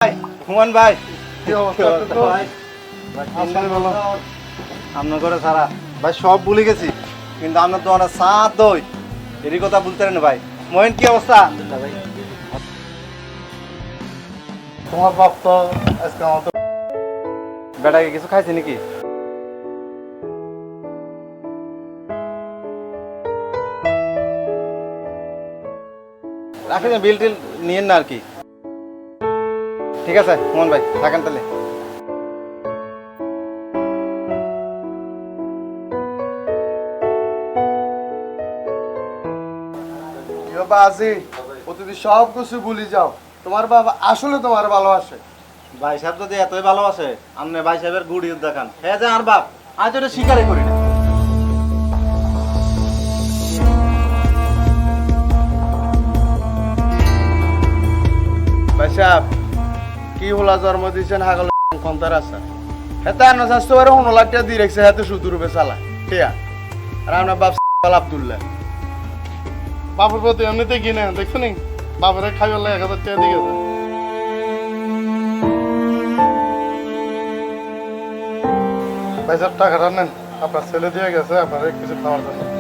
ভাই হুমান ভাই কি অবস্থা ভাই আপনার করে সারা ভাই সব ভুলে গেছি কিন্তু আপনার তো অনেক সাথ দই এরই কথা বলতে না ভাই মহেন কি অবস্থা ভাই তোমার বাপ তো আজকে আমার তো বেটাকে কিছু খাইছে নাকি রাখেন বিল টিল নিয়েন না আর কি ঠিক আছে হুমান ভাই থাকেন তাহলে কি বাবা আছি ও তুমি সব কিছু ভুলে যাও তোমার বাবা আসলে তোমার ভালোবাসে ভাই সাহেব যদি এতই ভালোবাসে আপনি ভাই সাহেবের গুড়ি দেখান হ্যাঁ যে আর বাপ আজ ওটা স্বীকারই করি না ভাই সাহেব কি হলা জন্ম দিয়েছেন হাগল কন্তার আছে হেতে আন্ন স্বাস্থ্য করে 19 লাখ টাকা দিয়ে রেখেছে হাতে শুধু রূপে চালা ঠিক আর আপনার বাপ আব্দুল্লাহ বাপের প্রতি এমনিতে কিনে দেখছো নি বাপের খাইবার লাগে 1000 টাকা দিয়ে গেছে ভাই সাহেব টাকাটা নেন আপনার ছেলে দিয়ে গেছে আপনার কিছু খাওয়ার জন্য